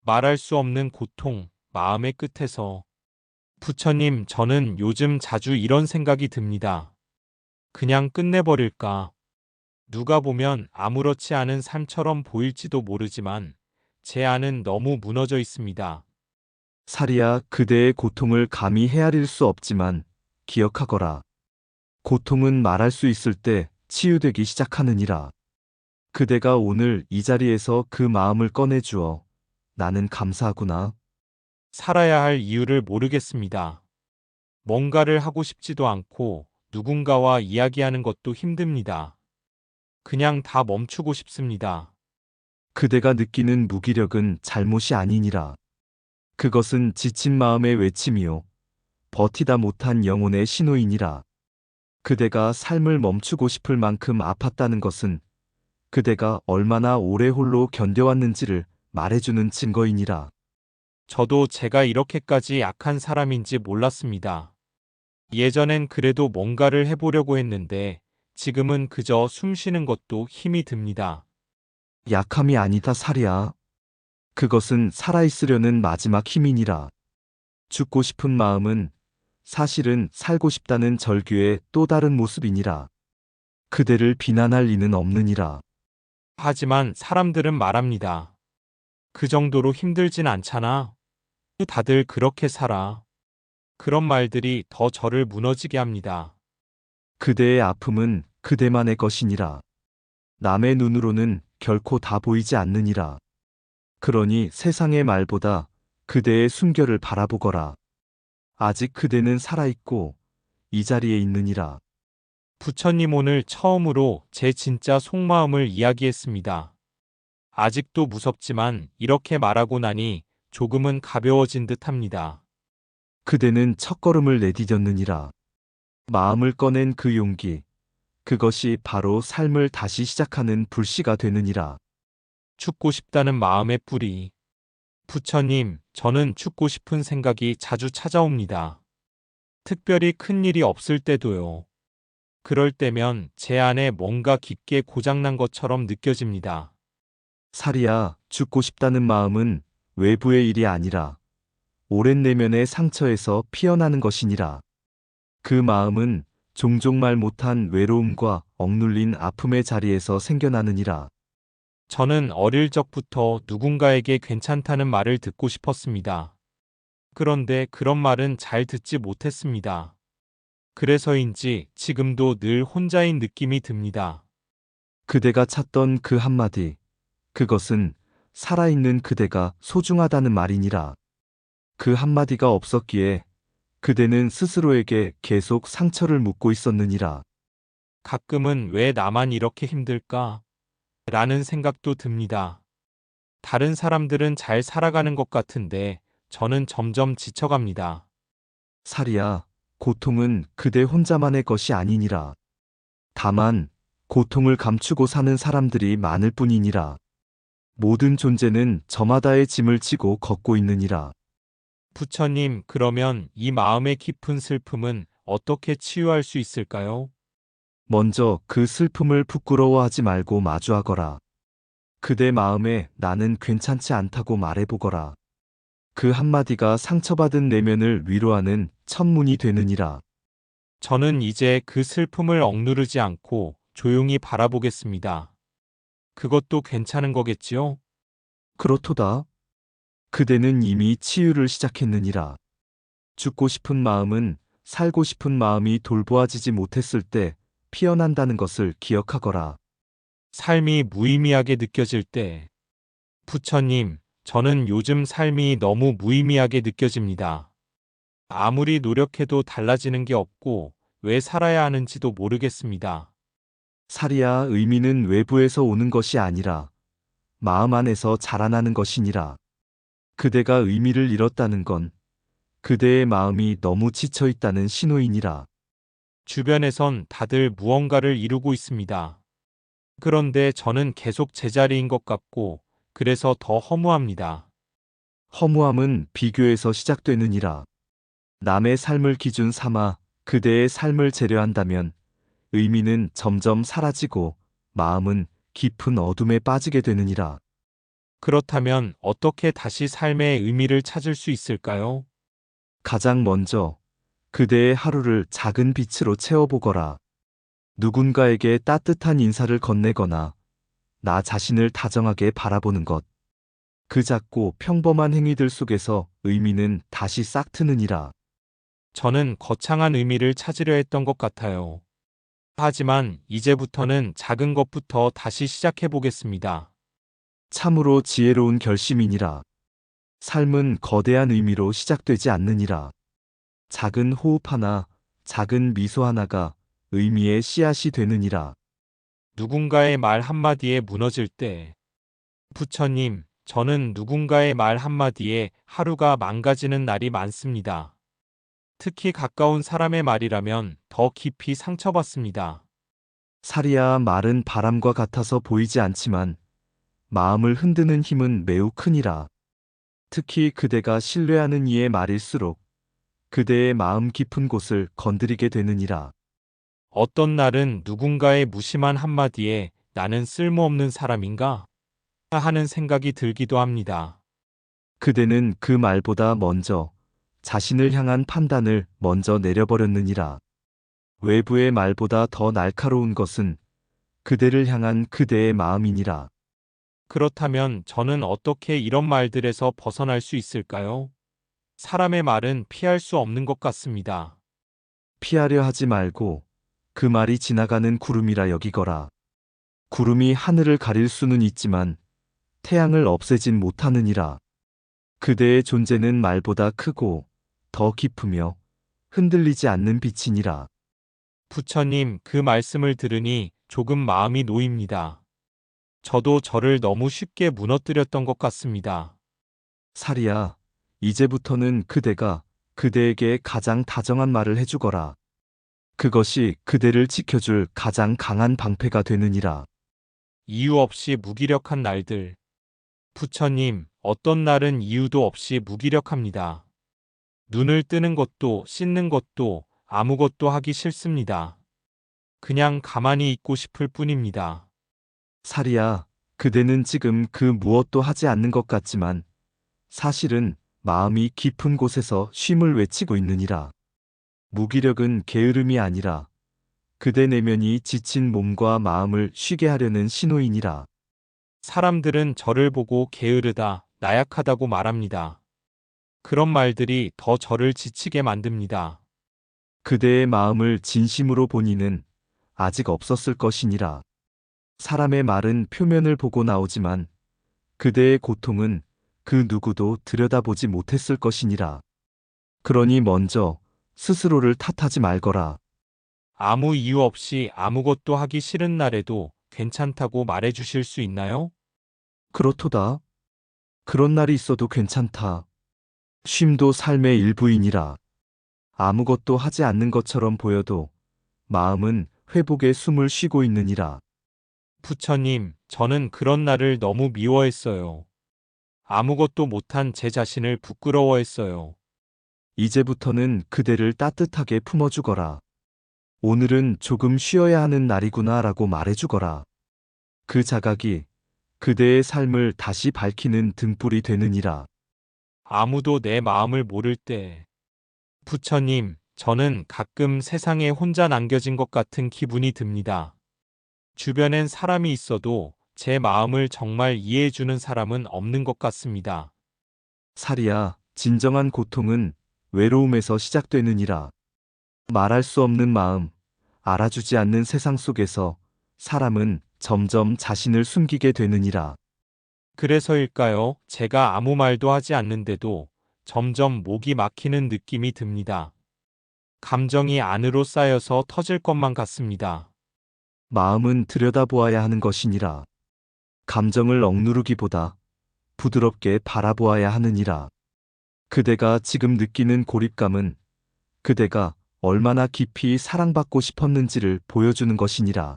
말할 수 없는 고통, 마음의 끝에서. 부처님, 저는 요즘 자주 이런 생각이 듭니다. 그냥 끝내버릴까? 누가 보면 아무렇지 않은 삶처럼 보일지도 모르지만 제 안은 너무 무너져 있습니다. 사리야, 그대의 고통을 감히 헤아릴 수 없지만 기억하거라. 고통은 말할 수 있을 때 치유되기 시작하느니라. 그대가 오늘 이 자리에서 그 마음을 꺼내주어 나는 감사하구나. 살아야 할 이유를 모르겠습니다. 뭔가를 하고 싶지도 않고 누군가와 이야기하는 것도 힘듭니다. 그냥 다 멈추고 싶습니다. 그대가 느끼는 무기력은 잘못이 아니니라. 그것은 지친 마음의 외침이요. 버티다 못한 영혼의 신호이니라. 그대가 삶을 멈추고 싶을 만큼 아팠다는 것은 그대가 얼마나 오래 홀로 견뎌왔는지를 말해주는 증거이니라. 저도 제가 이렇게까지 약한 사람인지 몰랐습니다. 예전엔 그래도 뭔가를 해보려고 했는데 지금은 그저 숨 쉬는 것도 힘이 듭니다. 약함이 아니다, 사리야. 그것은 살아있으려는 마지막 힘이니라. 죽고 싶은 마음은 사실은 살고 싶다는 절규의 또 다른 모습이니라. 그대를 비난할 리는 없느니라. 하지만 사람들은 말합니다. 그 정도로 힘들진 않잖아. 다들 그렇게 살아. 그런 말들이 더 저를 무너지게 합니다. 그대의 아픔은 그대만의 것이니라. 남의 눈으로는 결코 다 보이지 않느니라. 그러니 세상의 말보다 그대의 순결을 바라보거라. 아직 그대는 살아있고 이 자리에 있느니라. 부처님, 오늘 처음으로 제 진짜 속마음을 이야기했습니다. 아직도 무섭지만 이렇게 말하고 나니 조금은 가벼워진 듯 합니다. 그대는 첫걸음을 내디뎠느니라. 마음을 꺼낸 그 용기, 그것이 바로 삶을 다시 시작하는 불씨가 되느니라. 죽고 싶다는 마음의 뿌리. 부처님, 저는 죽고 싶은 생각이 자주 찾아옵니다. 특별히 큰 일이 없을 때도요. 그럴 때면 제 안에 뭔가 깊게 고장난 것처럼 느껴집니다. 사리야, 죽고 싶다는 마음은 외부의 일이 아니라 오랜 내면의 상처에서 피어나는 것이니라. 그 마음은 종종 말 못한 외로움과 억눌린 아픔의 자리에서 생겨나느니라. 저는 어릴 적부터 누군가에게 괜찮다는 말을 듣고 싶었습니다. 그런데 그런 말은 잘 듣지 못했습니다. 그래서인지 지금도 늘 혼자인 느낌이 듭니다. 그대가 찾던 그 한마디, 그것은 살아있는 그대가 소중하다는 말이니라. 그 한마디가 없었기에 그대는 스스로에게 계속 상처를 묻고 있었느니라. 가끔은 왜 나만 이렇게 힘들까? 라는 생각도 듭니다. 다른 사람들은 잘 살아가는 것 같은데 저는 점점 지쳐갑니다. 사리야, 고통은 그대 혼자만의 것이 아니니라. 다만, 고통을 감추고 사는 사람들이 많을 뿐이니라. 모든 존재는 저마다의 짐을 지고 걷고 있느니라. 부처님, 그러면 이 마음의 깊은 슬픔은 어떻게 치유할 수 있을까요? 먼저 그 슬픔을 부끄러워하지 말고 마주하거라. 그대 마음에 나는 괜찮지 않다고 말해보거라. 그 한마디가 상처받은 내면을 위로하는 첫문이 되느니라. 저는 이제 그 슬픔을 억누르지 않고 조용히 바라보겠습니다. 그것도 괜찮은 거겠지요? 그렇도다. 그대는 이미 치유를 시작했느니라. 죽고 싶은 마음은 살고 싶은 마음이 돌보아지지 못했을 때 피어난다는 것을 기억하거라. 삶이 무의미하게 느껴질 때, 부처님, 저는 요즘 삶이 너무 무의미하게 느껴집니다. 아무리 노력해도 달라지는 게 없고 왜 살아야 하는지도 모르겠습니다. 사리야, 의미는 외부에서 오는 것이 아니라 마음 안에서 자라나는 것이니라. 그대가 의미를 잃었다는 건 그대의 마음이 너무 지쳐 있다는 신호이니라. 주변에선 다들 무언가를 이루고 있습니다. 그런데 저는 계속 제자리인 것 같고 그래서 더 허무합니다. 허무함은 비교에서 시작되느니라. 남의 삶을 기준 삼아 그대의 삶을 재려한다면 의미는 점점 사라지고 마음은 깊은 어둠에 빠지게 되느니라. 그렇다면 어떻게 다시 삶의 의미를 찾을 수 있을까요? 가장 먼저 그대의 하루를 작은 빛으로 채워보거라. 누군가에게 따뜻한 인사를 건네거나 나 자신을 다정하게 바라보는 것. 그 작고 평범한 행위들 속에서 의미는 다시 싹 트느니라. 저는 거창한 의미를 찾으려 했던 것 같아요. 하지만 이제부터는 작은 것부터 다시 시작해 보겠습니다. 참으로 지혜로운 결심이니라. 삶은 거대한 의미로 시작되지 않느니라. 작은 호흡 하나, 작은 미소 하나가 의미의 씨앗이 되느니라. 누군가의 말 한마디에 무너질 때, 부처님, 저는 누군가의 말 한마디에 하루가 망가지는 날이 많습니다. 특히 가까운 사람의 말이라면 더 깊이 상처받습니다. 사리야, 말은 바람과 같아서 보이지 않지만 마음을 흔드는 힘은 매우 크니라. 특히 그대가 신뢰하는 이의 말일수록 그대의 마음 깊은 곳을 건드리게 되느니라. 어떤 날은 누군가의 무심한 한마디에 나는 쓸모없는 사람인가? 하는 생각이 들기도 합니다. 그대는 그 말보다 먼저 자신을 향한 판단을 먼저 내려버렸느니라. 외부의 말보다 더 날카로운 것은 그대를 향한 그대의 마음이니라. 그렇다면 저는 어떻게 이런 말들에서 벗어날 수 있을까요? 사람의 말은 피할 수 없는 것 같습니다. 피하려 하지 말고 그 말이 지나가는 구름이라 여기거라. 구름이 하늘을 가릴 수는 있지만 태양을 없애진 못하느니라. 그대의 존재는 말보다 크고 더 깊으며 흔들리지 않는 빛이니라. 부처님, 그 말씀을 들으니 조금 마음이 놓입니다. 저도 저를 너무 쉽게 무너뜨렸던 것 같습니다. 사리야, 이제부터는 그대가 그대에게 가장 다정한 말을 해주거라. 그것이 그대를 지켜줄 가장 강한 방패가 되느니라. 이유 없이 무기력한 날들. 부처님, 어떤 날은 이유도 없이 무기력합니다. 눈을 뜨는 것도 씻는 것도 아무것도 하기 싫습니다. 그냥 가만히 있고 싶을 뿐입니다. 사리야, 그대는 지금 그 무엇도 하지 않는 것 같지만 사실은 마음이 깊은 곳에서 쉼을 외치고 있느니라. 무기력은 게으름이 아니라 그대 내면이 지친 몸과 마음을 쉬게 하려는 신호이니라. 사람들은 저를 보고 게으르다, 나약하다고 말합니다. 그런 말들이 더 저를 지치게 만듭니다. 그대의 마음을 진심으로 본 이는 아직 없었을 것이니라. 사람의 말은 표면을 보고 나오지만 그대의 고통은 그 누구도 들여다보지 못했을 것이니라. 그러니 먼저 스스로를 탓하지 말거라. 아무 이유 없이 아무것도 하기 싫은 날에도 괜찮다고 말해 주실 수 있나요? 그렇도다. 그런 날이 있어도 괜찮다. 쉼도 삶의 일부이니라. 아무것도 하지 않는 것처럼 보여도 마음은 회복의 숨을 쉬고 있느니라. 부처님, 저는 그런 날을 너무 미워했어요. 아무것도 못한 제 자신을 부끄러워했어요. 이제부터는 그대를 따뜻하게 품어주거라. 오늘은 조금 쉬어야 하는 날이구나 라고 말해주거라. 그 자각이 그대의 삶을 다시 밝히는 등불이 되느니라. 아무도 내 마음을 모를 때. 부처님, 저는 가끔 세상에 혼자 남겨진 것 같은 기분이 듭니다. 주변엔 사람이 있어도 제 마음을 정말 이해해주는 사람은 없는 것 같습니다. 사리야, 진정한 고통은 외로움에서 시작되느니라. 말할 수 없는 마음, 알아주지 않는 세상 속에서 사람은 점점 자신을 숨기게 되느니라. 그래서일까요? 제가 아무 말도 하지 않는데도 점점 목이 막히는 느낌이 듭니다. 감정이 안으로 쌓여서 터질 것만 같습니다. 마음은 들여다보아야 하는 것이니라. 감정을 억누르기보다 부드럽게 바라보아야 하느니라. 그대가 지금 느끼는 고립감은 그대가 얼마나 깊이 사랑받고 싶었는지를 보여주는 것이니라.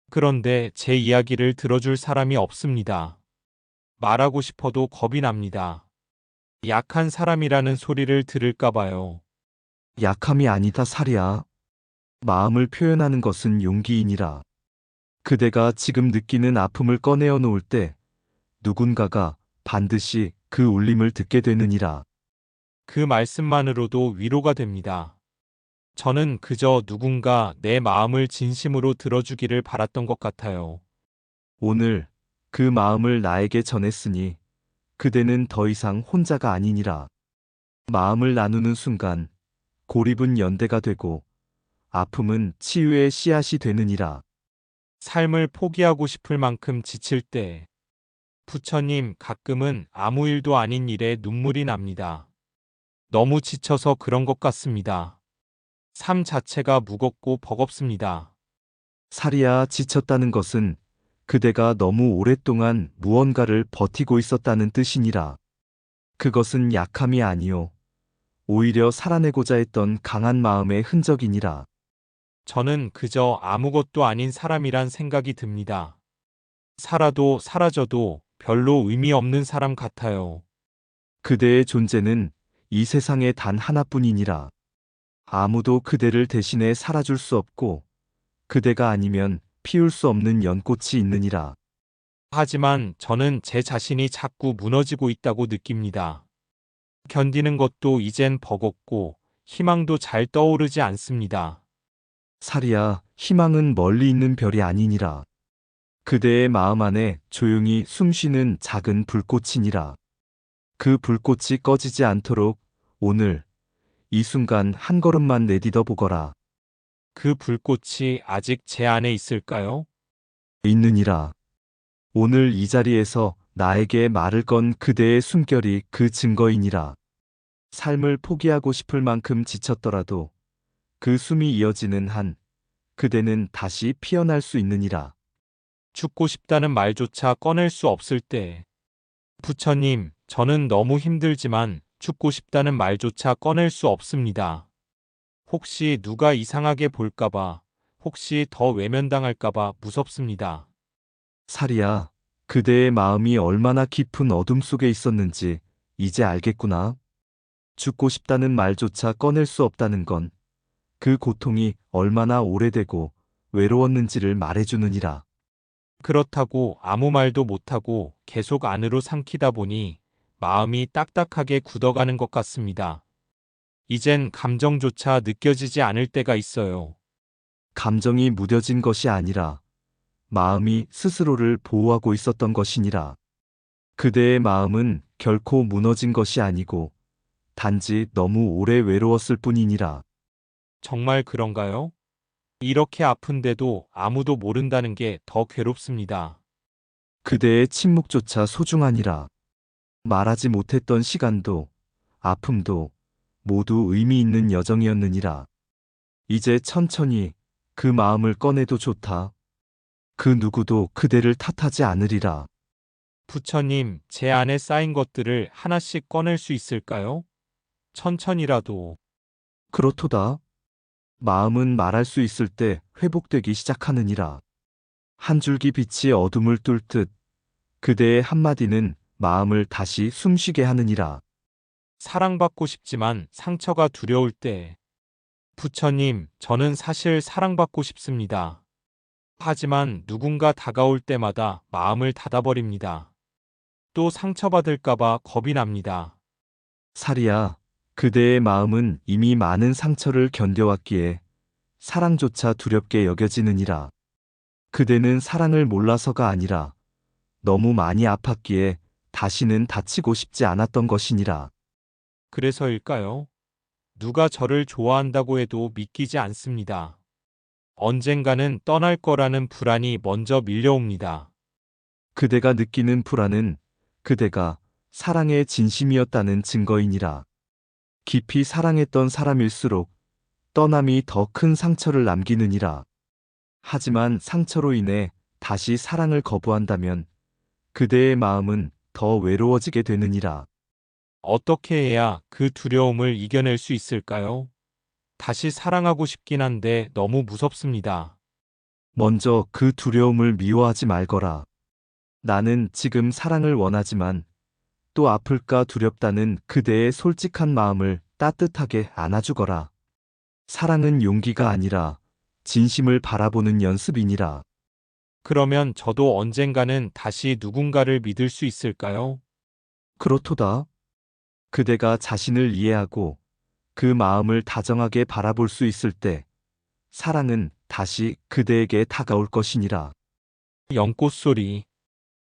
그런데 제 이야기를 들어줄 사람이 없습니다. 말하고 싶어도 겁이 납니다. 약한 사람이라는 소리를 들을까봐요. 약함이 아니다, 사리야. 마음을 표현하는 것은 용기이니라. 그대가 지금 느끼는 아픔을 꺼내어 놓을 때 누군가가 반드시 그 울림을 듣게 되느니라. 그 말씀만으로도 위로가 됩니다. 저는 그저 누군가 내 마음을 진심으로 들어주기를 바랐던 것 같아요. 오늘 그 마음을 나에게 전했으니 그대는 더 이상 혼자가 아니니라. 마음을 나누는 순간 고립은 연대가 되고 아픔은 치유의 씨앗이 되느니라. 삶을 포기하고 싶을 만큼 지칠 때, 부처님 가끔은 아무 일도 아닌 일에 눈물이 납니다. 너무 지쳐서 그런 것 같습니다. 삶 자체가 무겁고 버겁습니다. 사리야, 지쳤다는 것은 그대가 너무 오랫동안 무언가를 버티고 있었다는 뜻이니라. 그것은 약함이 아니요, 오히려 살아내고자 했던 강한 마음의 흔적이니라. 저는 그저 아무것도 아닌 사람이란 생각이 듭니다. 살아도 사라져도 별로 의미 없는 사람 같아요. 그대의 존재는 이 세상에 단 하나뿐이니라. 아무도 그대를 대신해 살아줄 수 없고 그대가 아니면 피울 수 없는 연꽃이 있느니라. 하지만 저는 제 자신이 자꾸 무너지고 있다고 느낍니다. 견디는 것도 이젠 버겁고 희망도 잘 떠오르지 않습니다. 사리야, 희망은 멀리 있는 별이 아니니라. 그대의 마음 안에 조용히 숨쉬는 작은 불꽃이니라. 그 불꽃이 꺼지지 않도록 오늘 이 순간 한 걸음만 내디뎌 보거라. 그 불꽃이 아직 제 안에 있을까요? 있느니라. 오늘 이 자리에서 나에게 말을 건 그대의 숨결이 그 증거이니라. 삶을 포기하고 싶을 만큼 지쳤더라도 그 숨이 이어지는 한 그대는 다시 피어날 수 있느니라. 죽고 싶다는 말조차 꺼낼 수 없을 때, 부처님, 저는 너무 힘들지만 죽고 싶다는 말조차 꺼낼 수 없습니다. 혹시 누가 이상하게 볼까봐, 혹시 더 외면당할까봐 무섭습니다. 사리야, 그대의 마음이 얼마나 깊은 어둠 속에 있었는지 이제 알겠구나. 죽고 싶다는 말조차 꺼낼 수 없다는 건 그 고통이 얼마나 오래되고 외로웠는지를 말해주느니라. 그렇다고 아무 말도 못하고 계속 안으로 삼키다 보니 마음이 딱딱하게 굳어가는 것 같습니다. 이젠 감정조차 느껴지지 않을 때가 있어요. 감정이 무뎌진 것이 아니라 마음이 스스로를 보호하고 있었던 것이니라. 그대의 마음은 결코 무너진 것이 아니고 단지 너무 오래 외로웠을 뿐이니라. 정말 그런가요? 이렇게 아픈데도 아무도 모른다는 게 더 괴롭습니다. 그대의 침묵조차 소중하니라. 말하지 못했던 시간도 아픔도 모두 의미 있는 여정이었느니라. 이제 천천히 그 마음을 꺼내도 좋다. 그 누구도 그대를 탓하지 않으리라. 부처님, 제 안에 쌓인 것들을 하나씩 꺼낼 수 있을까요? 천천히라도. 그렇도다. 마음은 말할 수 있을 때 회복되기 시작하느니라. 한 줄기 빛이 어둠을 뚫듯 그대의 한마디는 마음을 다시 숨쉬게 하느니라. 사랑받고 싶지만 상처가 두려울 때, 부처님, 저는 사실 사랑받고 싶습니다. 하지만 누군가 다가올 때마다 마음을 닫아버립니다. 또 상처받을까봐 겁이 납니다. 사리야, 그대의 마음은 이미 많은 상처를 견뎌왔기에 사랑조차 두렵게 여겨지느니라. 그대는 사랑을 몰라서가 아니라 너무 많이 아팠기에 다시는 다치고 싶지 않았던 것이니라. 그래서일까요? 누가 저를 좋아한다고 해도 믿기지 않습니다. 언젠가는 떠날 거라는 불안이 먼저 밀려옵니다. 그대가 느끼는 불안은 그대가 사랑의 진심이었다는 증거이니라. 깊이 사랑했던 사람일수록 떠남이 더 큰 상처를 남기느니라. 하지만 상처로 인해 다시 사랑을 거부한다면 그대의 마음은 더 외로워지게 되느니라. 어떻게 해야 그 두려움을 이겨낼 수 있을까요? 다시 사랑하고 싶긴 한데 너무 무섭습니다. 먼저 그 두려움을 미워하지 말거라. 나는 지금 사랑을 원하지만 또 아플까 두렵다는 그대의 솔직한 마음을 따뜻하게 안아주거라. 사랑은 용기가 아니라 진심을 바라보는 연습이니라. 그러면 저도 언젠가는 다시 누군가를 믿을 수 있을까요? 그렇도다. 그대가 자신을 이해하고 그 마음을 다정하게 바라볼 수 있을 때 사랑은 다시 그대에게 다가올 것이니라. 연꽃 소리.